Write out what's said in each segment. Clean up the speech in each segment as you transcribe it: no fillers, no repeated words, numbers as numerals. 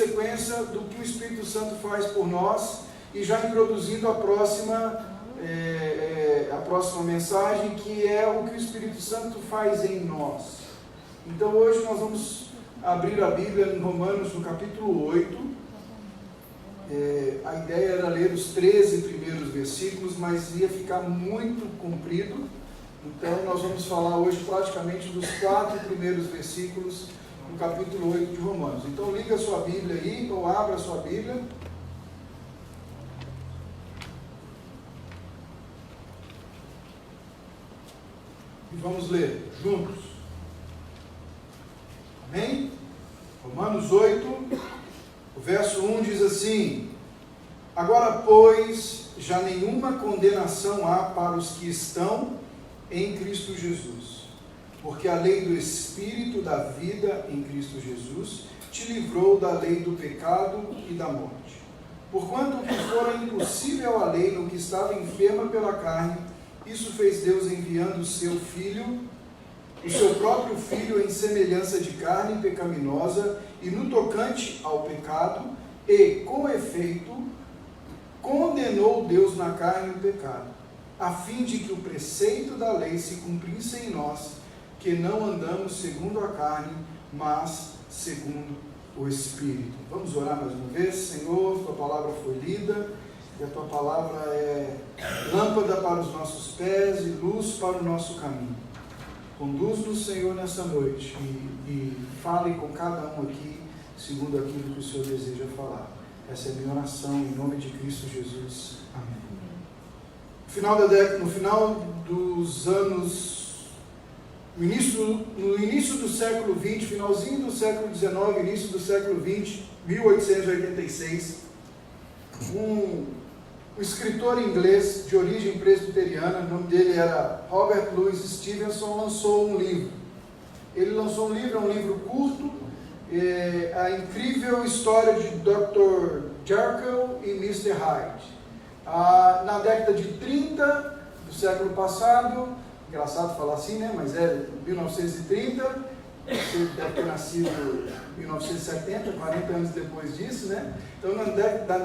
sequência do que o Espírito Santo faz por nós e já introduzindo a próxima mensagem, que é o que o Espírito Santo faz em nós. Então hoje nós vamos abrir a Bíblia em Romanos, no capítulo 8. A ideia era ler os 13 primeiros versículos, mas ia ficar muito comprido. Então nós vamos falar hoje praticamente dos 4 primeiros versículos no capítulo 8 de Romanos. Então liga a sua Bíblia aí, ou abra a sua Bíblia. E vamos ler juntos. Amém? Romanos 8, o verso 1 diz assim: Agora, pois, já nenhuma condenação há para os que estão em Cristo Jesus, porque a lei do Espírito da vida em Cristo Jesus te livrou da lei do pecado e da morte. Porquanto o que fora impossível à lei no que estava enferma pela carne, isso fez Deus enviando o seu Filho, o seu próprio Filho em semelhança de carne pecaminosa, e no tocante ao pecado, e, com efeito, condenou Deus na carne o pecado, a fim de que o preceito da lei se cumprisse em nós, que não andamos segundo a carne, mas segundo o Espírito. Vamos orar mais uma vez. Senhor, Tua palavra foi lida, e a Tua palavra é lâmpada para os nossos pés e luz para o nosso caminho. Conduz-nos, Senhor, nessa noite e fale com cada um aqui, segundo aquilo que o Senhor deseja falar. Essa é a minha oração, em nome de Cristo Jesus. Amém. No final dos anos, no início do século XX, finalzinho do século XIX, início do século XX, 1886, um escritor inglês de origem presbiteriana, o nome dele era Robert Louis Stevenson, lançou um livro. Ele lançou um livro, é um livro curto, a incrível história de Dr. Jekyll e Mr. Hyde. Na década de 30 do século passado, engraçado falar assim, né? Mas é 1930, você deve ter nascido em 1970, 40 anos depois disso, né? Então,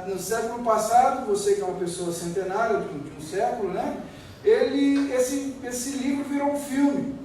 no século passado, você que é uma pessoa centenária de um século, né? Esse livro virou um filme.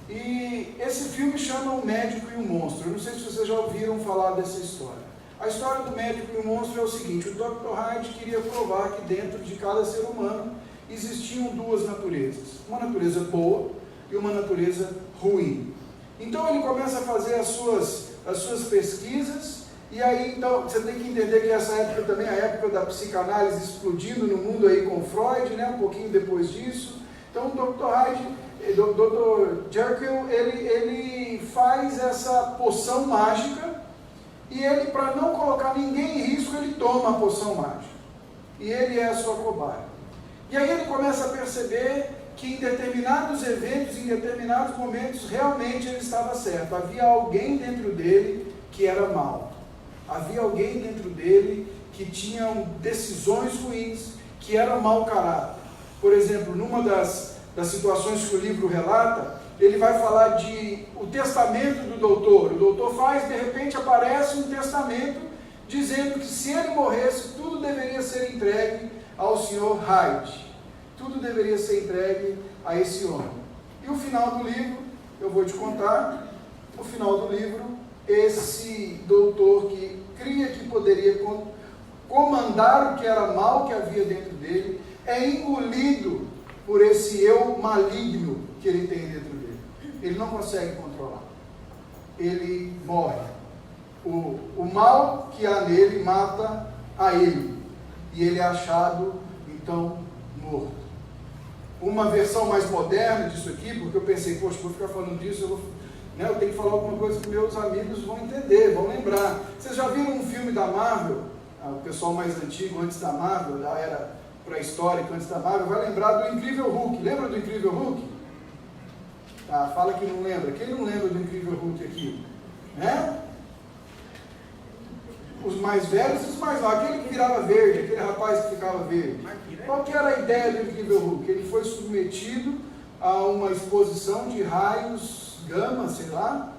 E esse filme chama O Médico e o Monstro. Eu não sei se vocês já ouviram falar dessa história. A história do Médico e o Monstro é o seguinte: o Dr. Hyde queria provar que dentro de cada ser humano existiam duas naturezas. Uma natureza boa e uma natureza ruim. Então ele começa a fazer as suas pesquisas, e aí então você tem que entender que essa época também é a época da psicanálise explodindo no mundo aí com Freud, né? Um pouquinho depois disso. Então o Dr. Jekyll, ele faz essa poção mágica, e ele, para não colocar ninguém em risco, ele toma a poção mágica. E ele é a sua cobaia. E aí ele começa a perceber que em determinados eventos, em determinados momentos, realmente ele estava certo. Havia alguém dentro dele que era mau. Havia alguém dentro dele que tinha decisões ruins, que era mau caráter. Por exemplo, numa das situações que o livro relata, ele vai falar de o testamento do doutor. O doutor faz, de repente aparece um testamento dizendo que se ele morresse, tudo deveria ser entregue ao Sr. Hyde. Tudo deveria ser entregue a esse homem. E o final do livro, eu vou te contar, o final do livro, esse doutor que cria que poderia comandar o que era mal que havia dentro dele, é engolido por esse eu maligno que ele tem dentro dele. Ele não consegue controlar. Ele morre. O mal que há nele mata a ele. E ele é achado, então, morto. Uma versão mais moderna disso aqui, porque eu pensei, poxa, vou ficar falando disso, eu tenho que falar alguma coisa que meus amigos vão entender, vão lembrar. Vocês já viram um filme da Marvel? O pessoal mais antigo, antes da Marvel, da era pré-histórica, antes da Marvel, vai lembrar do Incrível Hulk. Lembra do Incrível Hulk? Fala que não lembra. Quem não lembra do Incrível Hulk aqui? Né? Os mais velhos e os mais novos. Aquele que virava verde, aquele rapaz que ficava verde. Qual que era a ideia do Incrível Hulk? Ele foi submetido a uma exposição de raios gama, sei lá,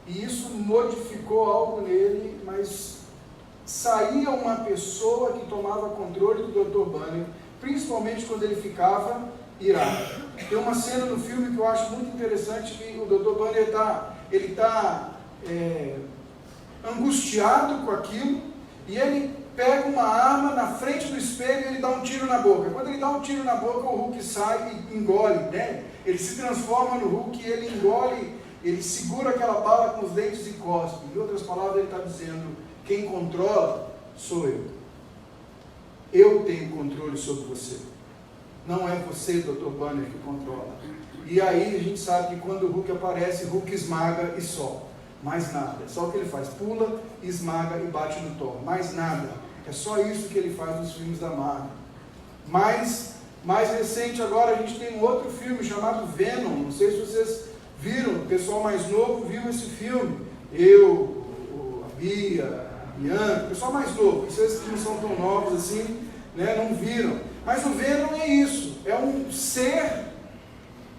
e isso modificou algo nele, mas saía uma pessoa que tomava controle do Dr. Banner, principalmente quando ele ficava irado. Tem uma cena no filme que eu acho muito interessante, que o Dr. Banner está angustiado com aquilo, e ele pega uma arma na frente do espelho e ele dá um tiro na boca. Quando ele dá um tiro na boca, o Hulk sai e engole, né? Ele se transforma no Hulk e ele engole, ele segura aquela bala com os dentes e cospe. Em outras palavras, ele está dizendo, quem controla sou eu. Eu tenho controle sobre você. Não é você, Dr. Banner, que controla. E aí a gente sabe que quando o Hulk aparece, o Hulk esmaga e só. Mais nada. É só o que ele faz. Pula, esmaga e bate no Thor. Mais nada. É só isso que ele faz nos filmes da Marvel. Mais recente agora, a gente tem um outro filme chamado Venom. Não sei se vocês viram. O pessoal mais novo viu esse filme. Eu, a Bia, a Bianca, o pessoal mais novo. Vocês que não são tão novos assim, né, não viram. Mas o Venom é isso. É um ser,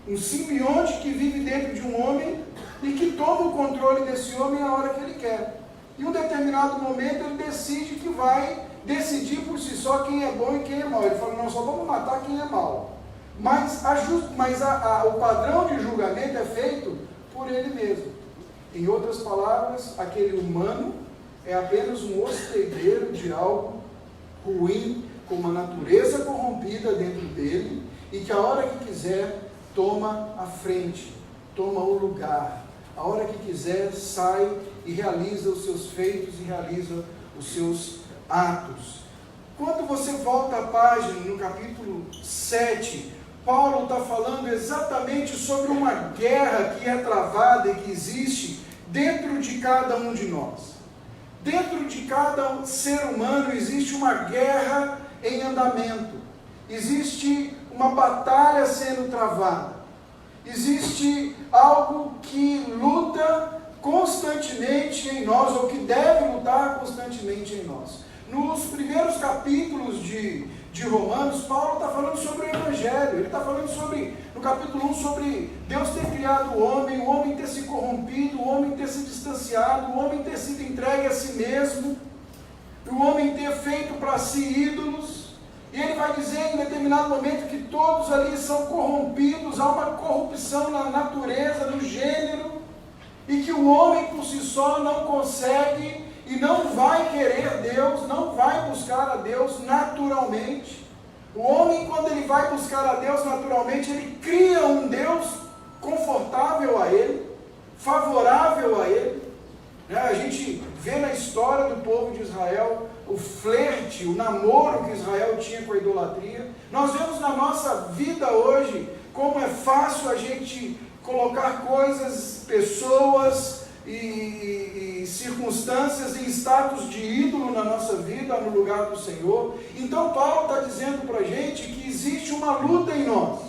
um simbionte que vive dentro de um homem e que toma o controle desse homem na hora que ele quer. Em um determinado momento ele decide que vai decidir por si só quem é bom e quem é mau. Ele fala, não, só vamos matar quem é mau. Mas o padrão de julgamento é feito por ele mesmo. Em outras palavras, aquele humano é apenas um hospedeiro de algo ruim, com uma natureza corrompida dentro dele, e que a hora que quiser toma a frente, toma o lugar. A hora que quiser sai e realiza os seus feitos e realiza os seus atos. Quando você volta à página, no capítulo 7, Paulo está falando exatamente sobre uma guerra que é travada e que existe dentro de cada um de nós. Dentro de cada ser humano existe uma guerra em andamento. Existe uma batalha sendo travada. Existe algo que luta constantemente em nós, ou que deve lutar constantemente em nós. Nos primeiros capítulos de Romanos, Paulo está falando sobre o Evangelho. Ele está falando sobre, no capítulo 1, sobre Deus ter criado o homem ter se corrompido, o homem ter se distanciado, o homem ter sido entregue a si mesmo, o homem ter feito para si ídolos. E ele vai dizer em determinado momento que todos ali são corrompidos, há uma corrupção na natureza, no gênero, e que o homem por si só não consegue e não vai querer Deus, não vai buscar a Deus naturalmente. O homem, quando ele vai buscar a Deus naturalmente, ele cria um Deus confortável a ele, favorável a ele. A gente vê na história do povo de Israel o flerte, o namoro que Israel tinha com a idolatria. Nós vemos na nossa vida hoje como é fácil a gente colocar coisas, pessoas e circunstâncias em status de ídolo na nossa vida, no lugar do Senhor. Então Paulo está dizendo para a gente que existe uma luta em nós.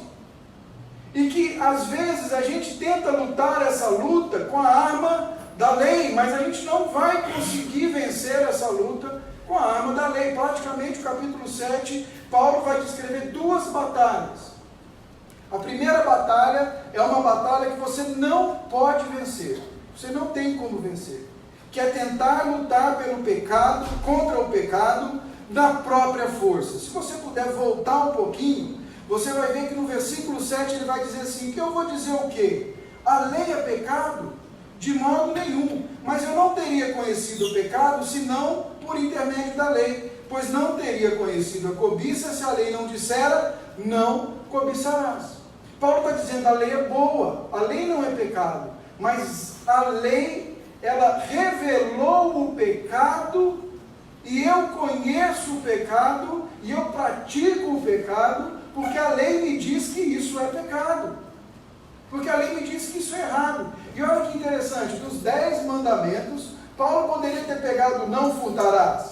E que às vezes a gente tenta lutar essa luta com a arma da lei, mas a gente não vai conseguir vencer essa luta com a arma da lei. Praticamente o capítulo 7, Paulo vai descrever duas batalhas. A primeira batalha é uma batalha que você não pode vencer. Você não tem como vencer. Que é tentar lutar pelo pecado, contra o pecado, na própria força. Se você puder voltar um pouquinho, você vai ver que no versículo 7 ele vai dizer assim, que eu vou dizer o quê? A lei é pecado? De modo nenhum. Mas eu não teria conhecido o pecado, senão por intermédio da lei. Pois não teria conhecido a cobiça, se a lei não dissera, não cobiçarás. Paulo está dizendo, a lei é boa, a lei não é pecado. Mas a lei, ela revelou o pecado, e eu conheço o pecado, e eu pratico o pecado, porque a lei me diz que isso é pecado. Porque a lei me diz que isso é errado. E olha que interessante, dos 10 mandamentos, Paulo poderia ter pegado não furtarás,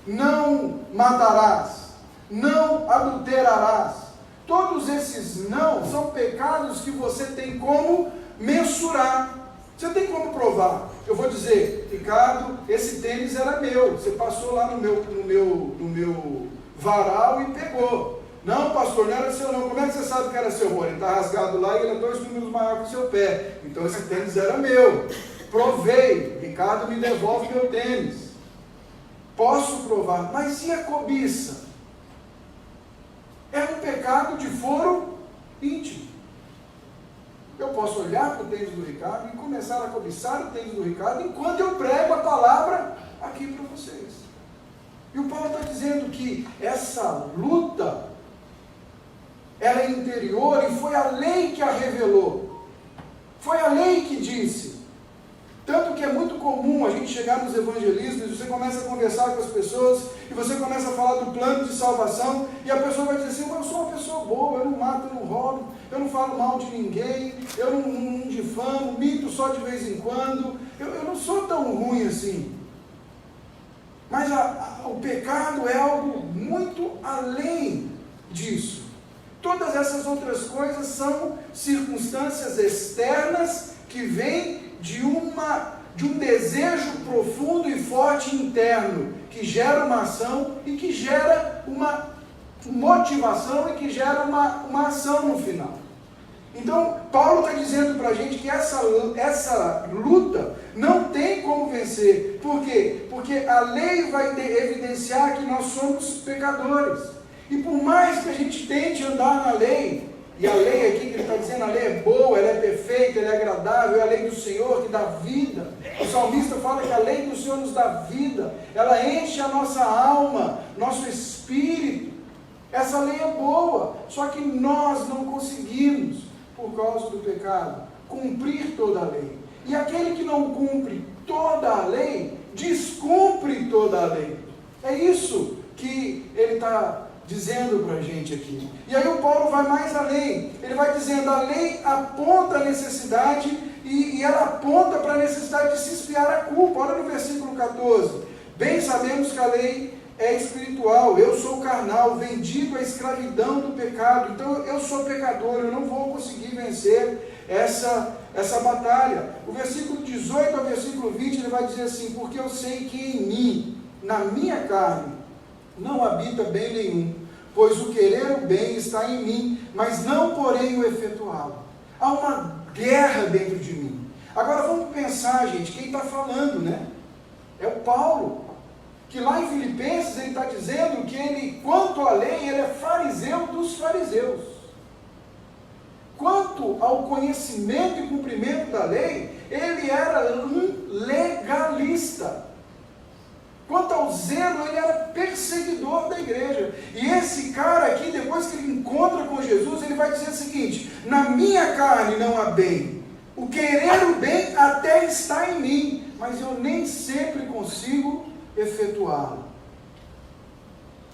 não matarás, não adulterarás. Todos esses não são pecados que você tem como mensurar. Você tem como provar. Eu vou dizer, Ricardo, esse tênis era meu. Você passou lá no meu varal e pegou. Não, pastor, não era seu não. Como é que você sabe que era seu? Ele está rasgado lá e ele é 2 números maior que o seu pé. Então esse tênis era meu. Provei. Ricardo me devolve meu tênis. Posso provar. Mas e a cobiça? É um pecado de foro íntimo. Eu posso olhar para o tênis do Ricardo e começar a cobiçar o tênis do Ricardo enquanto eu prego a palavra aqui para vocês. E o Paulo está dizendo que essa luta, ela é interior e foi a lei que a revelou. Foi a lei que disse. Tanto que é muito comum a gente chegar nos evangelismos e você começa a conversar com as pessoas e você começa a falar do plano de salvação e a pessoa vai dizer assim, eu sou uma pessoa boa, eu não mato, eu não roubo, eu não falo mal de ninguém, eu não difamo, minto só de vez em quando, eu não sou tão ruim assim. Mas o pecado é algo muito além disso. Todas essas outras coisas são circunstâncias externas que vêm de um desejo profundo e forte interno, que gera uma ação e que gera uma motivação e que gera uma ação no final. Então, Paulo está dizendo para a gente que essa luta não tem como vencer. Por quê? Porque a lei vai evidenciar que nós somos pecadores. E por mais que a gente tente andar na lei, e a lei aqui que ele está dizendo, a lei é boa, ela é perfeita, ela é agradável, é a lei do Senhor que dá vida. O salmista fala que a lei do Senhor nos dá vida, ela enche a nossa alma, nosso espírito. Essa lei é boa, só que nós não conseguimos, por causa do pecado, cumprir toda a lei. E aquele que não cumpre toda a lei, descumpre toda a lei. É isso que ele está dizendo para a gente aqui. E aí o Paulo vai mais além. Ele vai dizendo, a lei aponta a necessidade e ela aponta para a necessidade de se expiar a culpa. Olha no versículo 14. Bem sabemos que a lei é espiritual, eu sou carnal, vendido à escravidão do pecado. Então eu sou pecador, eu não vou conseguir vencer essa batalha. O versículo 18 ao versículo 20 ele vai dizer assim, porque eu sei que em mim, na minha carne, não habita bem nenhum, pois o querer o bem está em mim, mas não porém o efetuá-lo. Há uma guerra dentro de mim. Agora vamos pensar, gente, quem está falando, né? É o Paulo, que lá em Filipenses ele está dizendo que ele, quanto à lei, ele é fariseu dos fariseus. Quanto ao conhecimento e cumprimento da lei, ele era um legalista. Quanto ao zelo, ele era perseguidor da igreja. E esse cara aqui, depois que ele encontra com Jesus, ele vai dizer o seguinte, na minha carne não há bem, o querer o bem até está em mim, mas eu nem sempre consigo efetuá-lo.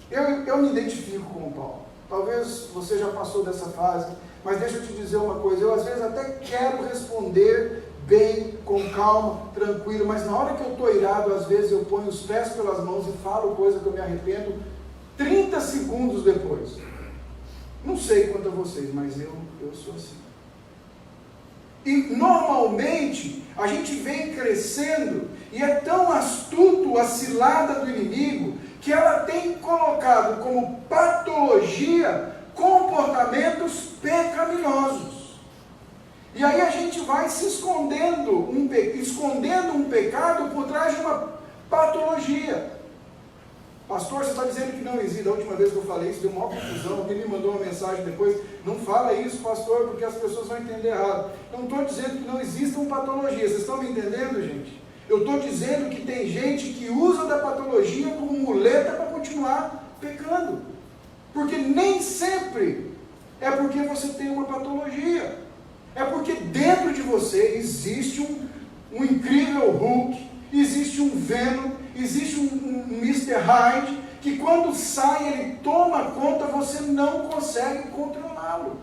Eu me identifico com o Paulo. Talvez você já passou dessa fase, mas deixa eu te dizer uma coisa, eu às vezes até quero responder bem, com calma, tranquilo, mas na hora que eu estou irado, às vezes eu ponho os pés pelas mãos e falo coisa que eu me arrependo 30 segundos depois. Não sei quanto a vocês, mas eu sou assim. E normalmente a gente vem crescendo e é tão astuto a cilada do inimigo que ela tem colocado como patologia comportamentos pecaminosos. E aí a gente vai se escondendo um pecado por trás de uma patologia. Pastor, você está dizendo que não existe. Da última vez que eu falei isso, deu uma confusão. Alguém me mandou uma mensagem depois. Não fala isso, pastor, porque as pessoas vão entender errado. Eu não estou dizendo que não existam patologias. Vocês estão me entendendo, gente? Eu estou dizendo que tem gente que usa da patologia como muleta para continuar pecando. Porque nem sempre é porque você tem uma patologia. É porque dentro de você existe um incrível Hulk, existe um Venom, existe um Mr. Hyde, que quando sai, ele toma conta, você não consegue controlá-lo.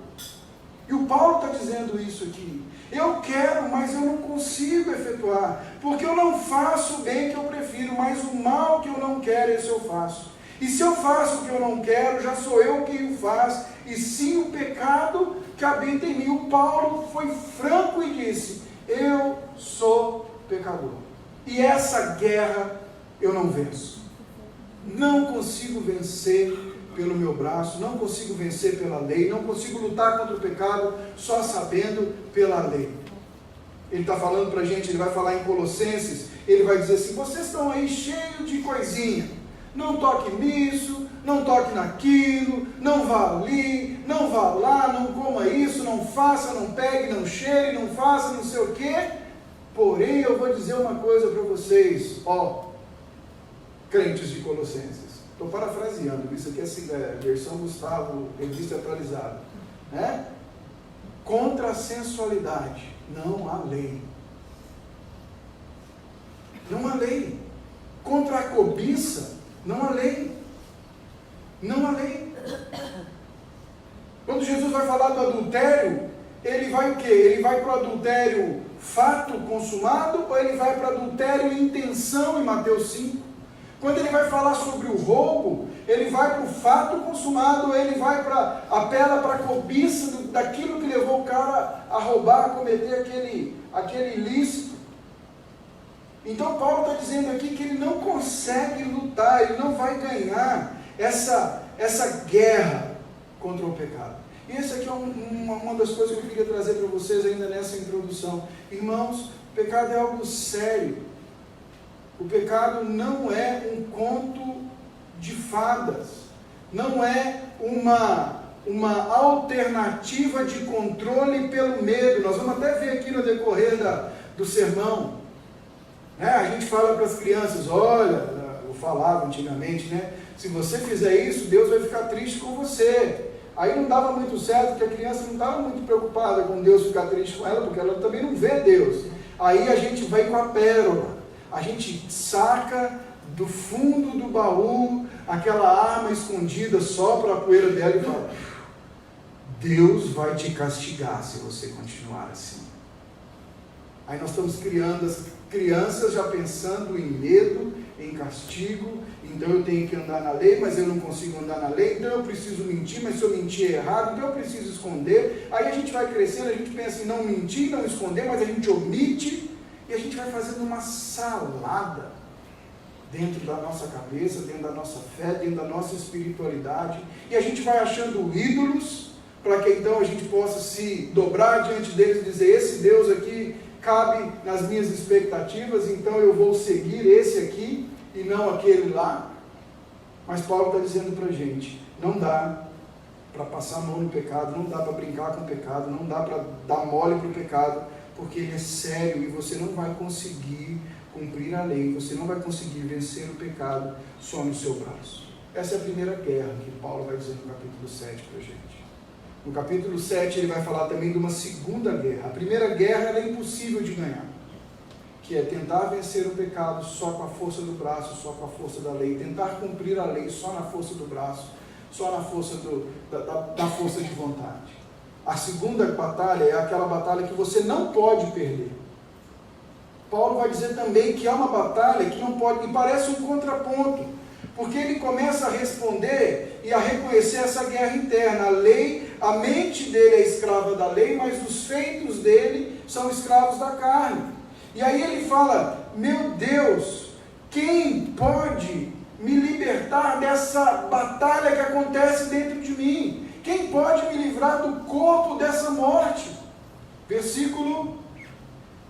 E o Paulo está dizendo isso aqui. Eu quero, mas eu não consigo efetuar, porque eu não faço o bem que eu prefiro, mas o mal que eu não quero, esse eu faço. E se eu faço o que eu não quero, já sou eu quem o faz, e sim o pecado que habita em mim. O Paulo foi franco e disse, eu sou pecador. E essa guerra eu não venço. Não consigo vencer pelo meu braço, não consigo vencer pela lei, não consigo lutar contra o pecado só sabendo pela lei. Ele está falando para a gente, ele vai falar em Colossenses, ele vai dizer assim: vocês estão aí cheios de coisinha, não toque nisso, não toque naquilo, não vá ali, não vá lá, não coma isso, não faça, não pegue, não cheire, não faça, não sei o quê. Porém, eu vou dizer uma coisa para vocês, crentes de Colossenses, estou parafraseando, isso aqui é versão Gustavo, revista atualizada, né? Contra a sensualidade não há lei. Não há lei. Contra a cobiça não há lei. Não há lei. Quando Jesus vai falar do adultério, ele vai o quê? Ele vai para o adultério fato consumado ou ele vai para o adultério intenção em Mateus 5? Quando ele vai falar sobre o roubo, ele vai para o fato consumado, ele vai apela para a cobiça daquilo que levou o cara a roubar, a cometer aquele ilícito. Então Paulo está dizendo aqui que ele não consegue lutar, ele não vai ganhar essa guerra contra o pecado. E essa aqui é uma das coisas que eu queria trazer para vocês ainda nessa introdução. Irmãos, o pecado é algo sério. O pecado não é um conto de fadas, não é uma alternativa de controle pelo medo. Nós vamos até ver aqui no decorrer do sermão, a gente fala para as crianças, olha, eu falava antigamente, se você fizer isso, Deus vai ficar triste com você. Aí não dava muito certo, porque a criança não estava muito preocupada com Deus ficar triste com ela, porque ela também não vê Deus. Aí a gente vai com a pérola, a gente saca do fundo do baú aquela arma escondida só para a poeira dela e fala: Deus vai te castigar se você continuar assim. Aí nós estamos criando as crianças já pensando em medo, em castigo. Então eu tenho que andar na lei, mas eu não consigo andar na lei, então eu preciso mentir, mas se eu mentir é errado, então eu preciso esconder. Aí a gente vai crescendo, a gente pensa em não mentir, não esconder, mas a gente omite, e a gente vai fazendo uma salada dentro da nossa cabeça, dentro da nossa fé, dentro da nossa espiritualidade, e a gente vai achando ídolos, para que então a gente possa se dobrar diante deles e dizer: esse Deus aqui cabe nas minhas expectativas, então eu vou seguir esse aqui e não aquele lá. Mas Paulo está dizendo para a gente: não dá para passar a mão no pecado, não dá para brincar com o pecado, não dá para dar mole para o pecado, porque ele é sério e você não vai conseguir cumprir a lei, você não vai conseguir vencer o pecado só no seu braço. Essa é a primeira guerra que Paulo vai dizer no capítulo 7 para a gente. No capítulo 7 ele vai falar também de uma segunda guerra. A primeira guerra ela é impossível de ganhar, que é tentar vencer o pecado só com a força do braço, só com a força da lei, tentar cumprir a lei só na força do braço, só na força da força de vontade. A segunda batalha é aquela batalha que você não pode perder. Paulo vai dizer também que há uma batalha que não pode, e parece um contraponto, porque ele começa a responder e a reconhecer essa guerra interna. A lei, a mente dele é escrava da lei, mas os feitos dele são escravos da carne. E aí ele fala: meu Deus, quem pode me libertar dessa batalha que acontece dentro de mim? Quem pode me livrar do corpo dessa morte? Versículo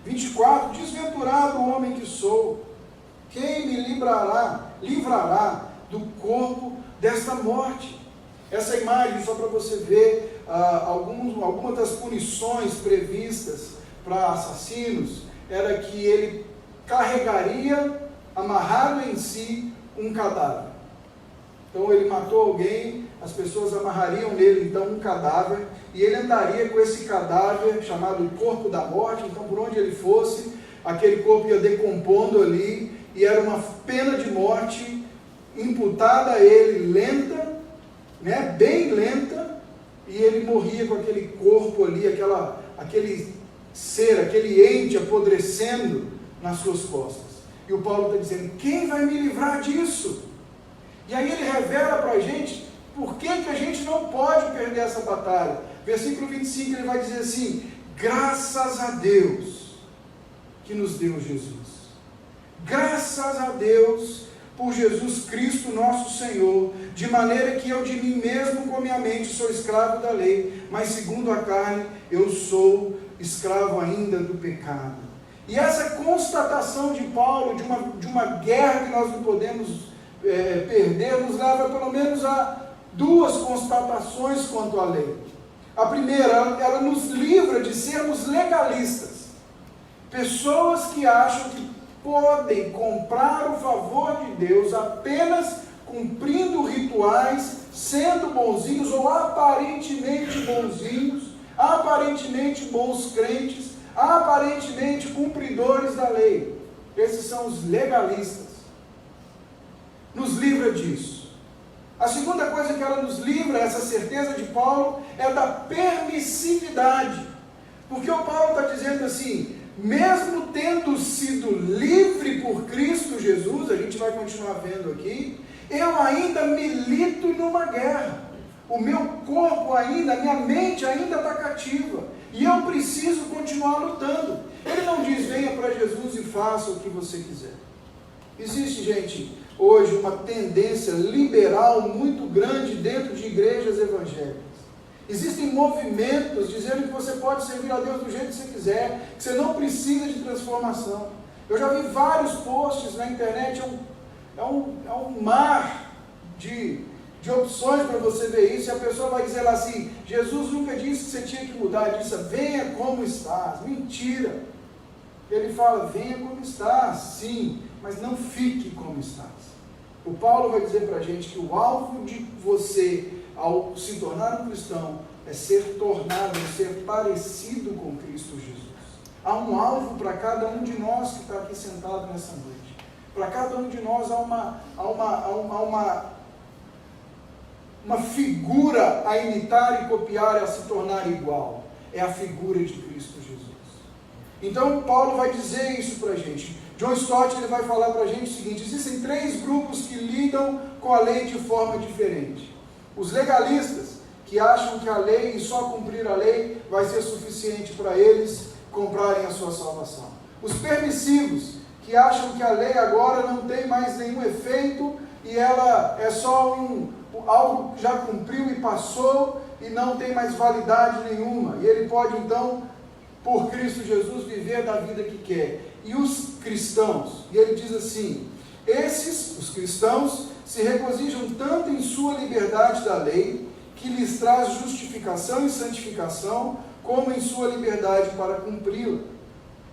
24: desventurado o homem que sou, quem me livrará do corpo desta morte? Essa imagem, só para você ver algumas das punições previstas para assassinos, era que ele carregaria, amarrado em si, um cadáver. Então ele matou alguém, as pessoas amarrariam nele então um cadáver, e ele andaria com esse cadáver, chamado corpo da morte. Então por onde ele fosse, aquele corpo ia decompondo ali, e era uma pena de morte imputada a ele, lenta, bem lenta, e ele morria com aquele corpo ali, aquele ser, aquele ente apodrecendo nas suas costas. E o Paulo está dizendo: quem vai me livrar disso? E aí ele revela para a gente por que a gente não pode perder essa batalha. Versículo 25 ele vai dizer assim: graças a Deus que nos deu Jesus. Graças a Deus por Jesus Cristo nosso Senhor, de maneira que eu de mim mesmo com minha mente sou escravo da lei, mas segundo a carne eu sou escravo ainda do pecado. E essa constatação de Paulo, de uma guerra que nós não podemos perder, nos leva pelo menos a duas constatações quanto à lei. A primeira, ela nos livra de sermos legalistas. Pessoas que acham que podem comprar o favor de Deus apenas cumprindo rituais, sendo bonzinhos ou aparentemente bonzinhos, aparentemente bons crentes, aparentemente cumpridores da lei. Esses são os legalistas. Nos livra disso. A segunda coisa que ela nos livra, essa certeza de Paulo, é da permissividade. Porque o Paulo está dizendo assim, mesmo tendo sido livre por Cristo Jesus, a gente vai continuar vendo aqui, eu ainda milito numa guerra. O meu corpo ainda, a minha mente ainda está cativa. E eu preciso continuar lutando. Ele não diz, venha para Jesus e faça o que você quiser. Existe, gente, hoje uma tendência liberal muito grande dentro de igrejas evangélicas. Existem movimentos dizendo que você pode servir a Deus do jeito que você quiser, que você não precisa de transformação. Eu já vi vários posts na internet, é um mar de opções para você ver isso, e a pessoa vai dizer lá assim, Jesus nunca disse que você tinha que mudar, ele disse, venha como estás. Mentira! Ele fala, venha como estás, sim, mas não fique como estás. O Paulo vai dizer para a gente que o alvo de você, ao se tornar um cristão, é ser tornado, é ser parecido com Cristo Jesus. Há um alvo para cada um de nós que está aqui sentado nessa noite. Para cada um de nós há uma figura a imitar e copiar e a se tornar igual. É a figura de Cristo Jesus. Então Paulo vai dizer isso para a gente. John Stott ele vai falar para a gente o seguinte, existem 3 grupos que lidam com a lei de forma diferente. Os legalistas, que acham que a lei e só cumprir a lei vai ser suficiente para eles comprarem a sua salvação. Os permissivos, que acham que a lei agora não tem mais nenhum efeito e ela é só algo que já cumpriu e passou e não tem mais validade nenhuma. E ele pode então, por Cristo Jesus, viver da vida que quer. E os cristãos, e ele diz assim, os cristãos, se regozijam tanto em sua liberdade da lei, que lhes traz justificação e santificação, como em sua liberdade para cumpri-la.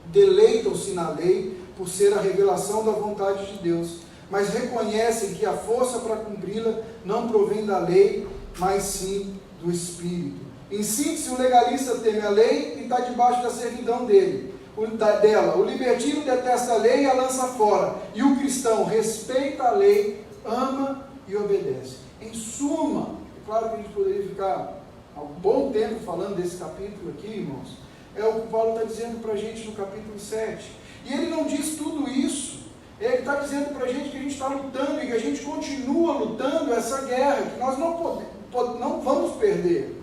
Deleitam-se na lei, por ser a revelação da vontade de Deus, mas reconhecem que a força para cumpri-la não provém da lei, mas sim do Espírito. Em síntese, o legalista teme a lei e está debaixo da servidão dela. O libertino detesta a lei e a lança fora. E o cristão respeita a lei, ama e obedece. Em suma, é claro que a gente poderia ficar há um bom tempo falando desse capítulo aqui, irmãos. É o que Paulo está dizendo para a gente no capítulo 7. E ele não diz tudo isso. Ele está dizendo para a gente que a gente está lutando e que a gente continua lutando essa guerra, que nós não vamos perder.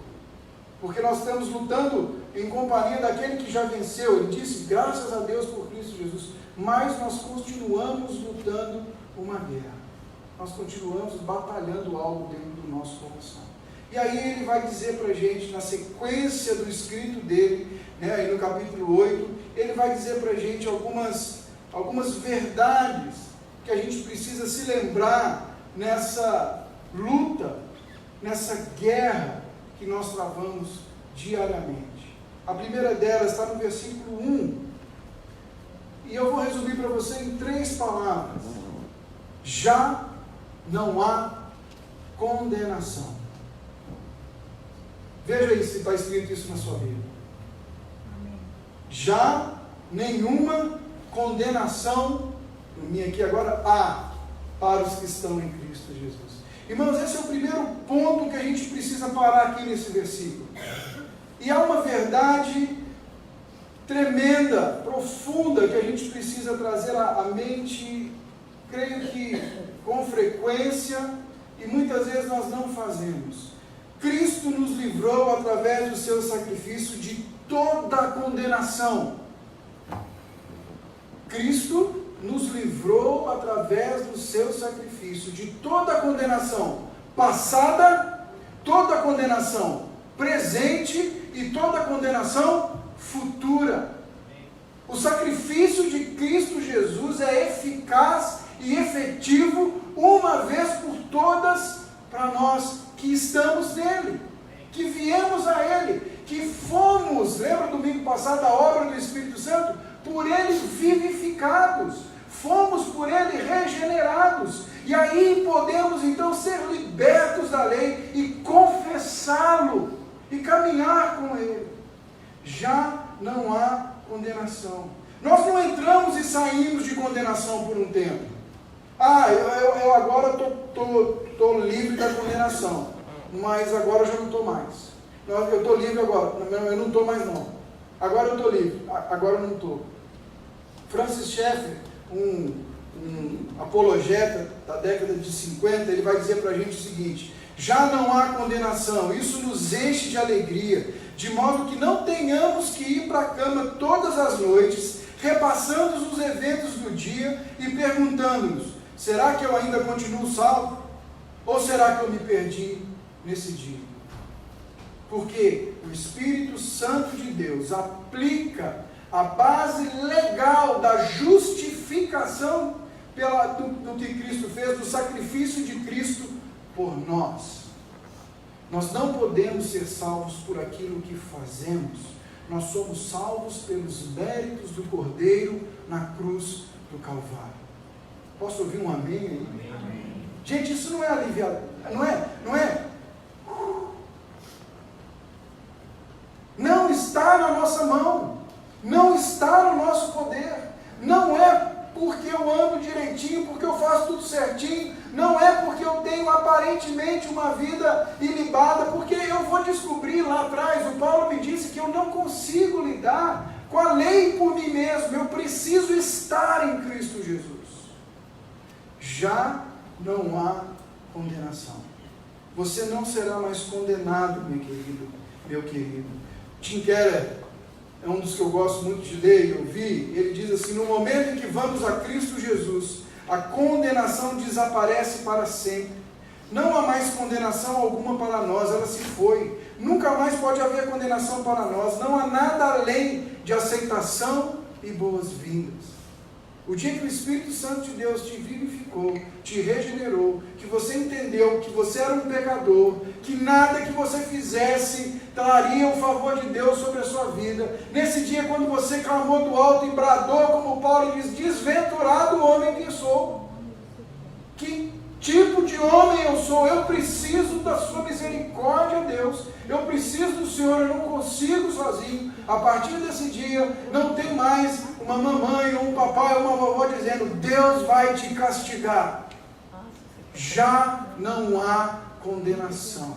Porque nós estamos lutando em companhia daquele que já venceu. Ele disse, graças a Deus por Cristo Jesus. Mas nós continuamos lutando uma guerra. Nós continuamos batalhando algo dentro do nosso coração. E aí ele vai dizer para a gente, na sequência do escrito dele, aí no capítulo 8, ele vai dizer para a gente algumas verdades que a gente precisa se lembrar nessa luta, nessa guerra que nós travamos diariamente. A primeira delas está no versículo 1. E eu vou resumir para você em 3 palavras. Já não há condenação. Veja aí se está escrito isso na sua Bíblia. Já nenhuma condenação, no minha aqui agora, há para os que estão em Cristo Jesus. Irmãos, esse é o primeiro ponto que a gente precisa parar aqui nesse versículo. E há uma verdade tremenda, profunda, que a gente precisa trazer à mente, creio que com frequência, e muitas vezes nós não fazemos. Cristo nos livrou através do seu sacrifício de toda a condenação. Cristo nos livrou através do seu sacrifício de toda a condenação. passada, toda condenação presente e toda condenação futura. O sacrifício de Cristo Jesus é eficaz e efetivo uma vez por todas para nós que estamos nele, que viemos a ele, que fomos, lembra domingo passado da obra do Espírito Santo? Por ele vivificados, fomos por ele regenerados, e aí podemos então ser libertos da lei e confessá-lo e caminhar com ele. Já não há condenação. Nós não entramos e saímos de condenação por um tempo. Eu agora estou livre da condenação, mas agora eu já não estou mais. Eu estou livre agora, eu não estou mais não. Agora eu estou livre, agora eu não estou. Francis Schaeffer, um apologeta da década de 50, ele vai dizer para a gente o seguinte: já não há condenação, isso nos enche de alegria, de modo que não tenhamos que ir para a cama todas as noites, repassando os eventos do dia e perguntando-nos: será que eu ainda continuo salvo? Ou será que eu me perdi nesse dia? Porque o Espírito Santo de Deus aplica a base legal da justificação do que Cristo fez, do sacrifício de Cristo por nós. Nós não podemos ser salvos por aquilo que fazemos. Nós somos salvos pelos méritos do Cordeiro na cruz do Calvário. Posso ouvir um amém aí? Amém. Gente, isso não é aliviado, não está na nossa mão, não está no nosso poder, não é porque eu ando direitinho, porque eu faço tudo certinho, não é porque eu tenho aparentemente uma vida ilibada, porque eu vou descobrir lá atrás, o Paulo me disse que eu não consigo lidar com a lei por mim mesmo, eu preciso estar em Cristo Jesus. Já não há condenação. Você não será mais condenado, meu querido. Tim Keller é um dos que eu gosto muito de ler e ouvir. Ele diz assim: no momento em que vamos a Cristo Jesus, a condenação desaparece para sempre. Não há mais condenação alguma para nós, ela se foi. Nunca mais pode haver condenação para nós. Não há nada além de aceitação e boas-vindas. O dia que o Espírito Santo de Deus te vivificou, te regenerou, que você entendeu que você era um pecador, que nada que você fizesse traria o favor de Deus sobre a sua vida. Nesse dia, quando você clamou do alto e bradou, como Paulo diz: desventurado homem que sou. Que tipo de homem eu sou? Eu preciso da sua misericórdia, Deus. Eu preciso do Senhor, eu não consigo sozinho. A partir desse dia, não tem mais uma mamãe, ou um papai, ou uma vovó dizendo: Deus vai te castigar. Já não há condenação.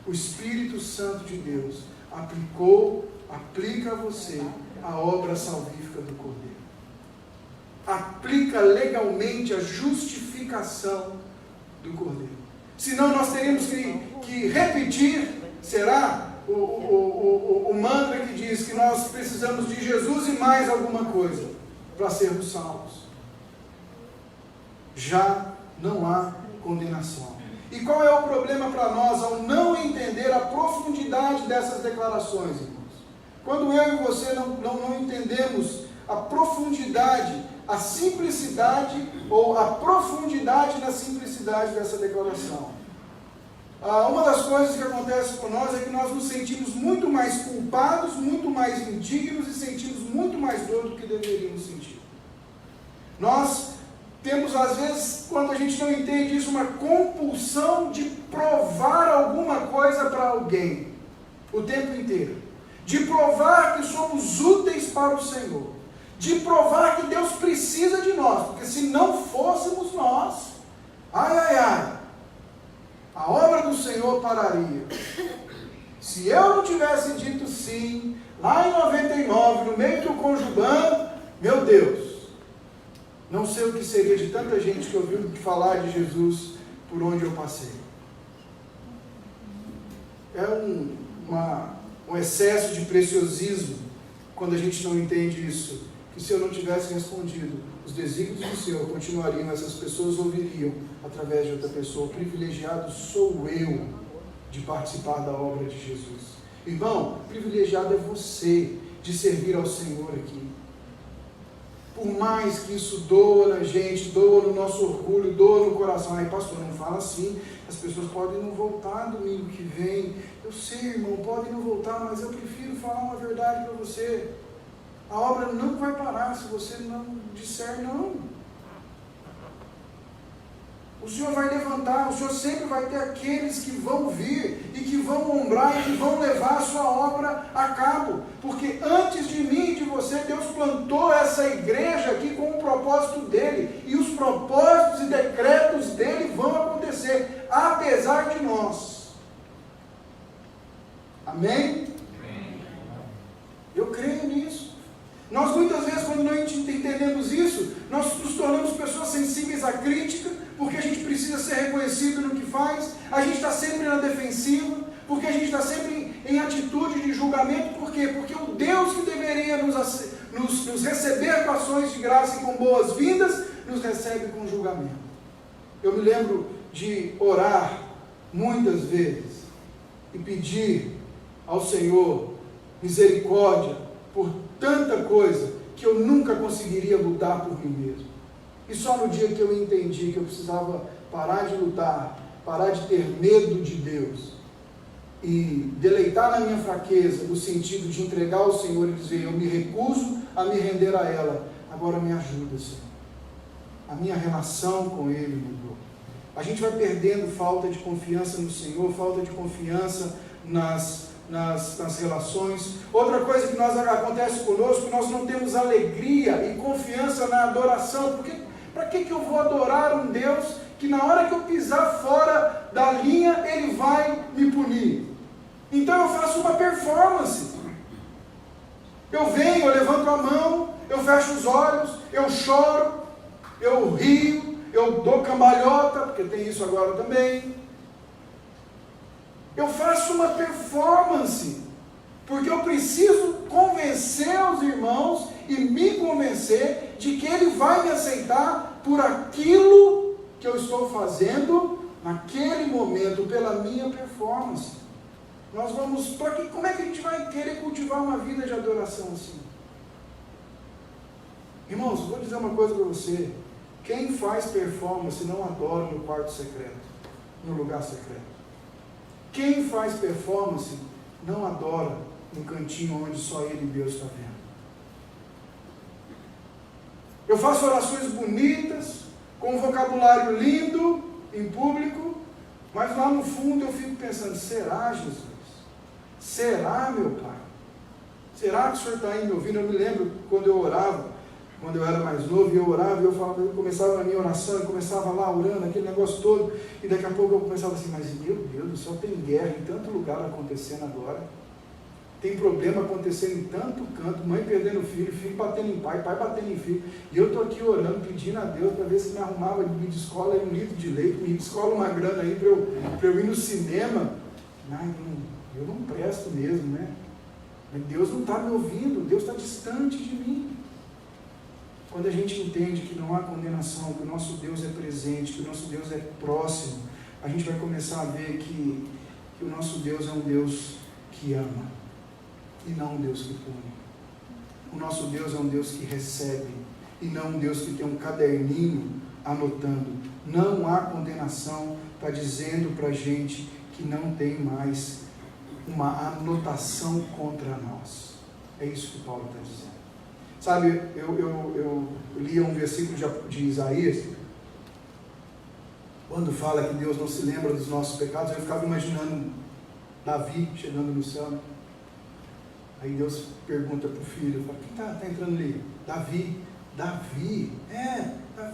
O Espírito Santo de Deus aplica a você a obra salvífica do Cordeiro. Aplica legalmente a justificação do Cordeiro. Senão nós teríamos que repetir, será? O mantra que diz que nós precisamos de Jesus e mais alguma coisa para sermos salvos. Já não há condenação. E qual é o problema para nós ao não entender a profundidade dessas declarações, irmãos? Quando eu e você não entendemos a profundidade, a simplicidade ou a profundidade na simplicidade dessa declaração. Uma das coisas que acontece com nós é que nós nos sentimos muito mais culpados, muito mais indignos e sentimos muito mais dor do que deveríamos sentir. Nós temos, às vezes, quando a gente não entende isso, uma compulsão de provar alguma coisa para alguém, o tempo inteiro. De provar que somos úteis para o Senhor. De provar que Deus precisa de nós, porque se não fôssemos nós, a obra do Senhor pararia. Se eu não tivesse dito sim, lá em 99, no meio do conjugando, meu Deus, não sei o que seria de tanta gente que ouviu falar de Jesus por onde eu passei. É um excesso de preciosismo quando a gente não entende isso. que se eu não tivesse respondido, os desígnios do Senhor continuariam, essas pessoas ouviriam através de outra pessoa. O privilegiado sou eu de participar da obra de Jesus. Irmão, privilegiado é você de servir ao Senhor aqui. Por mais que isso doa na gente, doa no nosso orgulho, doa no coração. Ai, pastor, não fala assim. As pessoas podem não voltar domingo que vem. Eu sei, irmão, podem não voltar, mas eu prefiro falar uma verdade para você. A obra não vai parar se você não disser não. O Senhor vai levantar, o Senhor sempre vai ter aqueles que vão vir e que vão ombrar e que vão levar a sua obra a cabo. Porque antes de mim e de você, Deus plantou essa igreja aqui com o propósito dele. E os propósitos e decretos dele vão acontecer, apesar de nós. Amém? Eu creio nisso. Nós muitas vezes, quando não entendemos isso, nós nos tornamos pessoas sensíveis à crítica, porque a gente precisa ser reconhecido no que faz, a gente está sempre na defensiva, porque a gente está sempre em atitude de julgamento. Por quê? Porque o Deus que deveria nos receber com ações de graça e com boas-vindas, nos recebe com julgamento. Eu me lembro de orar muitas vezes e pedir ao Senhor misericórdia por tanta coisa que eu nunca conseguiria lutar por mim mesmo. E só no dia que eu entendi que eu precisava parar de lutar, parar de ter medo de Deus e deleitar na minha fraqueza, no sentido de entregar ao Senhor e dizer: eu me recuso a me render a ela, agora me ajuda, Senhor. A minha relação com Ele mudou. A gente vai perdendo falta de confiança no Senhor, falta de confiança nas relações. Outra coisa que acontece conosco, nós não temos alegria e confiança na adoração. Porque para que eu vou adorar um Deus que na hora que eu pisar fora da linha, Ele vai me punir? Então eu faço uma performance. Eu venho, eu levanto a mão, eu fecho os olhos, eu choro, eu rio, eu dou cambalhota, porque tem isso agora também. Eu faço uma performance, porque eu preciso convencer os irmãos e me convencer de que Ele vai me aceitar por aquilo que eu estou fazendo naquele momento, pela minha performance. Nós vamos, como é que a gente vai querer cultivar uma vida de adoração assim? Irmãos, vou dizer uma coisa para você: quem faz performance não adora no quarto secreto, no lugar secreto. Quem faz performance não adora no cantinho onde só Ele e Deus estão vendo. Eu faço orações bonitas, com um vocabulário lindo, em público, mas lá no fundo eu fico pensando: será, Jesus? Será, meu Pai? Será que o Senhor está aí me ouvindo? Eu me lembro quando eu orava, quando eu era mais novo, e eu orava, e eu começava na minha oração, eu começava lá orando, aquele negócio todo, e daqui a pouco eu começava assim: mas meu Deus do céu, tem guerra em tanto lugar acontecendo agora, tem problema acontecendo em tanto canto, mãe perdendo filho, filho batendo em pai, pai batendo em filho, e eu estou aqui orando, pedindo a Deus para ver se me arrumava de escola aí 1 litro de leite, me escola uma grana aí para eu ir no cinema. Ai, eu não presto mesmo, né? Mas Deus não está me ouvindo, Deus está distante de mim. Quando a gente entende que não há condenação, que o nosso Deus é presente, que o nosso Deus é próximo, a gente vai começar a ver que o nosso Deus é um Deus que ama, e não um Deus que pune. O nosso Deus é um Deus que recebe, e não um Deus que tem um caderninho anotando. Não há condenação, está dizendo para a gente que não tem mais uma anotação contra nós. É isso que Paulo está dizendo. Sabe, eu lia um versículo de Isaías, quando fala que Deus não se lembra dos nossos pecados. Eu ficava imaginando Davi chegando no céu, né? Aí Deus pergunta para o filho, fala: quem está entrando ali? Davi, Davi,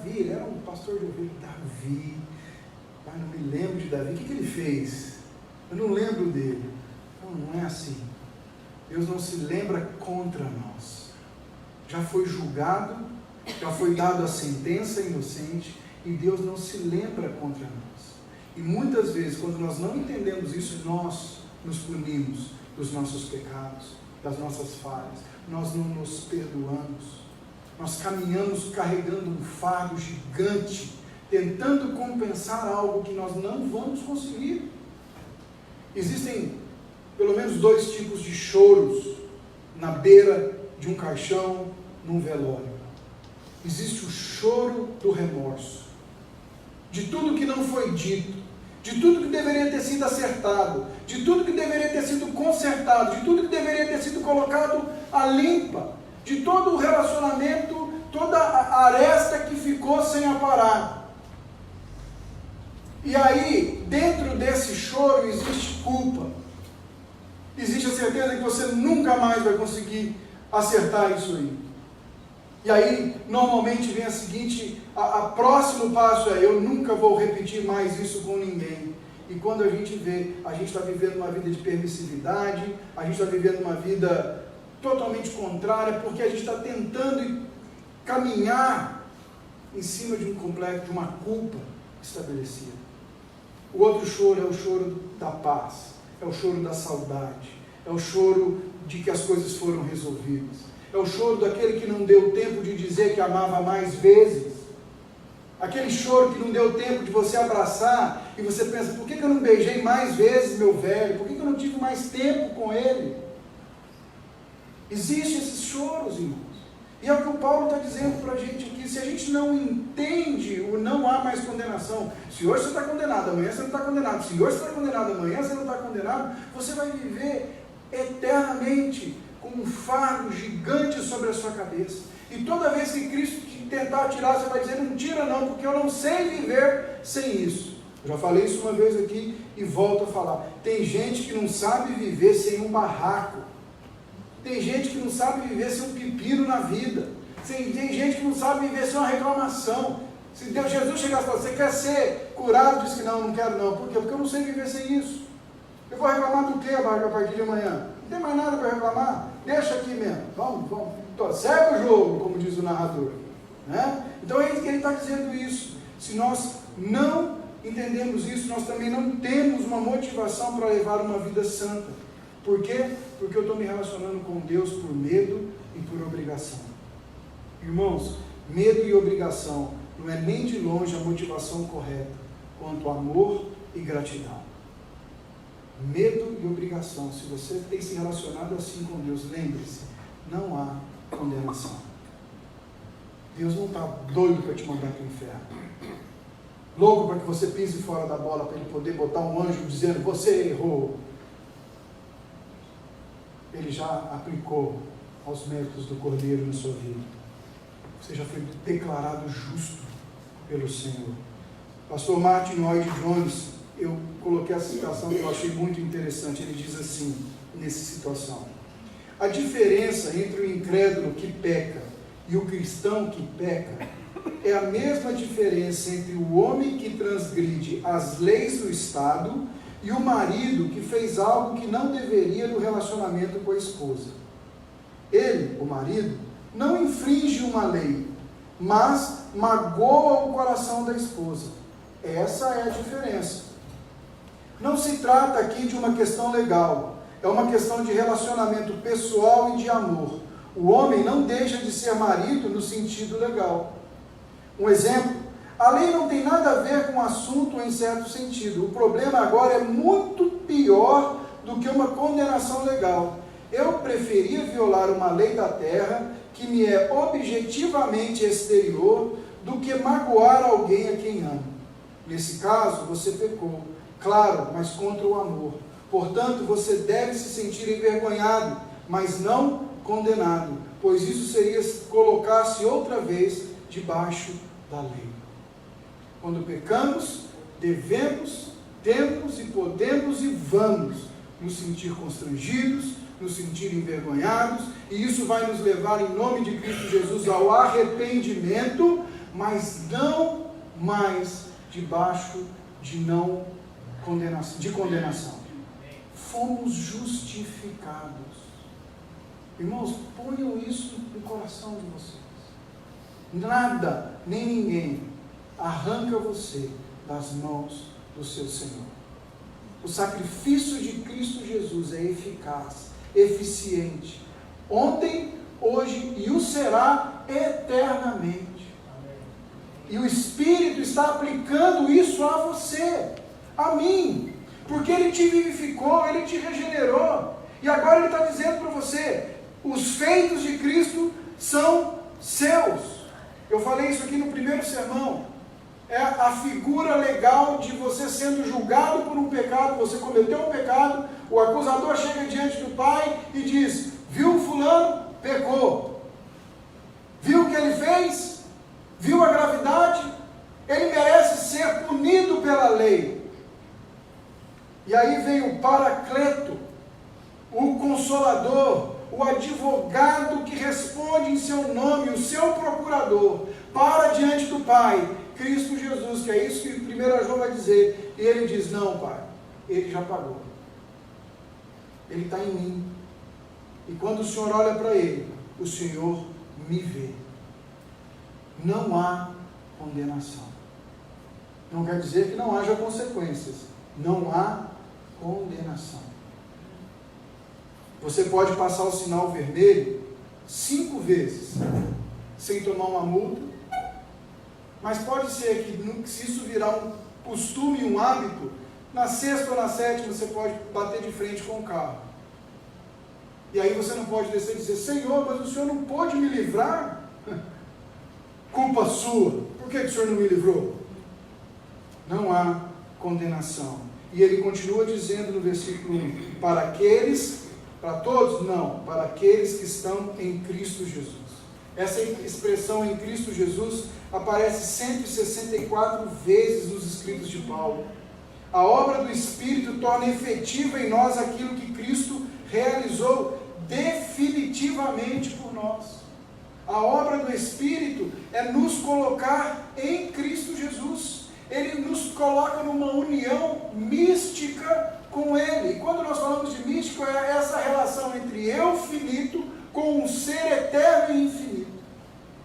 ele era um pastor de ovelha. Davi, pai, não me lembro de Davi, o que ele fez? Eu não lembro dele. Não é assim. Deus não se lembra contra nós. Já foi julgado, já foi dado a sentença inocente, e Deus não se lembra contra nós. E muitas vezes, quando nós não entendemos isso, nós nos punimos dos nossos pecados, das nossas falhas, nós não nos perdoamos. nós caminhamos carregando um fardo gigante, tentando compensar algo que nós não vamos conseguir. Existem pelo menos 2 tipos de choros na beira de um caixão, num velório. Existe o choro do remorso, de tudo que não foi dito, de tudo que deveria ter sido acertado, de tudo que deveria ter sido consertado, de tudo que deveria ter sido colocado a limpa, de todo o relacionamento, toda a aresta que ficou sem aparar. E aí, dentro desse choro existe culpa, existe a certeza que você nunca mais vai conseguir acertar isso aí. E aí, normalmente vem a seguinte, a próximo passo é, eu nunca vou repetir mais isso com ninguém. E quando a gente vê, a gente está vivendo uma vida de permissividade, a gente está vivendo uma vida totalmente contrária, porque a gente está tentando caminhar em cima de um complexo, de uma culpa estabelecida. O outro choro é o choro da paz, é o choro da saudade, é o choro de que as coisas foram resolvidas. É o choro daquele que não deu tempo de dizer que amava mais vezes. Aquele choro que não deu tempo de você abraçar e você pensa, por que eu não beijei mais vezes meu velho? Por que eu não tive mais tempo com ele? Existem esses choros, irmãos. E é o que o Paulo está dizendo para a gente aqui. Se a gente não entende o não há mais condenação, se hoje você está condenado, amanhã você não está condenado. Se hoje você está condenado, amanhã você não está condenado, você vai viver eternamente com um fardo gigante sobre a sua cabeça. E toda vez que Cristo te tentar tirar, você vai dizer, não tira não, porque eu não sei viver sem isso. Eu já falei isso uma vez aqui e volto a falar. Tem gente que não sabe viver sem um barraco. Tem gente que não sabe viver sem um pepino na vida. Tem gente que não sabe viver sem uma reclamação. Se Deus, Jesus chegasse e falasse, você quer ser curado? Diz que não quero não. Por quê? Porque eu não sei viver sem isso. Eu vou reclamar do quê a partir de amanhã? Não tem mais nada para reclamar? Deixa aqui mesmo. Vamos. Então, segue o jogo, como diz o narrador. Né? Então é que ele está dizendo isso. Se nós não entendemos isso, nós também não temos uma motivação para levar uma vida santa. Por quê? Porque eu estou me relacionando com Deus por medo e por obrigação. Irmãos, medo e obrigação não é nem de longe a motivação correta, quanto amor e gratidão. Medo e obrigação, se você tem se relacionado assim com Deus, lembre-se, não há condenação. Deus não está doido para te mandar para o inferno, louco para que você pise fora da bola, para ele poder botar um anjo dizendo, você errou. Ele já aplicou aos méritos do Cordeiro na sua vida. Você já foi declarado justo pelo Senhor. Pastor Martin Lloyd-Jones, eu coloquei essa citação que eu achei muito interessante. Ele diz assim, nessa situação: a diferença entre o incrédulo que peca e o cristão que peca é a mesma diferença entre o homem que transgride as leis do Estado e o marido que fez algo que não deveria no relacionamento com a esposa. Ele, o marido, não infringe uma lei, mas magoa o coração da esposa. Essa é a diferença. Não se trata aqui de uma questão legal, é uma questão de relacionamento pessoal e de amor. O homem não deixa de ser marido no sentido legal. Um exemplo: a lei não tem nada a ver com o assunto em certo sentido. O problema agora é muito pior do que uma condenação legal. Eu preferia violar uma lei da terra que me é objetivamente exterior do que magoar alguém a quem amo. Nesse caso, você pecou, claro, mas contra o amor. Portanto, você deve se sentir envergonhado, mas não condenado, pois isso seria colocar-se outra vez debaixo da lei. Quando pecamos, devemos, temos e podemos e vamos nos sentir constrangidos, nos sentir envergonhados, e isso vai nos levar, em nome de Cristo Jesus, ao arrependimento, mas não mais debaixo de condenação. Fomos justificados. Irmãos, ponham isso no coração de vocês. Nada, nem ninguém arranca você das mãos do seu Senhor. O sacrifício de Cristo Jesus é eficaz, eficiente, ontem, hoje e o será eternamente. E o Espírito está aplicando isso a você, a mim, porque Ele te vivificou, Ele te regenerou, e agora Ele está dizendo para você, os feitos de Cristo são seus. Eu falei isso aqui no primeiro sermão, é a figura legal de você sendo julgado por um pecado, você cometeu um pecado, o acusador chega diante do Pai e diz, viu fulano? Pecou. Viu o que ele fez? Viu a gravidade? Ele merece ser punido pela lei. E aí vem o Paracleto, o Consolador, o advogado que responde em seu nome, o seu procurador, para diante do Pai, Cristo Jesus, que é isso que 1 João vai dizer. E ele diz, não, Pai, Ele já pagou. Ele está em mim. E quando o Senhor olha para Ele, o Senhor me vê. Não há condenação. Não quer dizer que não haja consequências. Não há condenação. Você pode passar o sinal vermelho 5 vezes, sem tomar uma multa, mas pode ser que, se isso virar um costume, um hábito, na 6ª ou na 7ª você pode bater de frente com o carro. E aí você não pode descer e dizer, Senhor, mas o Senhor não pôde me livrar? Culpa sua. Por que o Senhor não me livrou? Não há condenação. E ele continua dizendo no versículo 1, para aqueles, para todos? Não, para aqueles que estão em Cristo Jesus. Essa expressão em Cristo Jesus aparece 164 vezes nos escritos de Paulo. A obra do Espírito torna efetiva em nós aquilo que Cristo realizou definitivamente por nós. A obra do Espírito é nos colocar em Cristo Jesus. Ele nos coloca numa união mística com Ele. E quando nós falamos de místico, é essa relação entre eu finito com um ser eterno e infinito,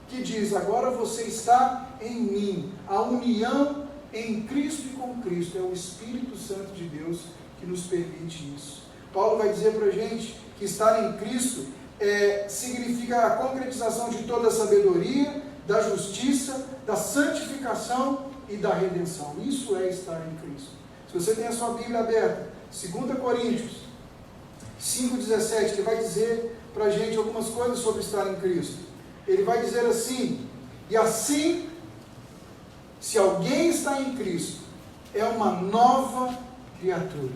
que diz, agora você está em mim. A união em Cristo e com Cristo é o Espírito Santo de Deus que nos permite isso. Paulo vai dizer para a gente que estar em Cristo significa a concretização de toda a sabedoria, da justiça, da santificação e da redenção. Isso é estar em Cristo. Se você tem a sua Bíblia aberta, 2 Coríntios 5,17, ele vai dizer para a gente algumas coisas sobre estar em Cristo. Ele vai dizer assim, e assim, se alguém está em Cristo, é uma nova criatura.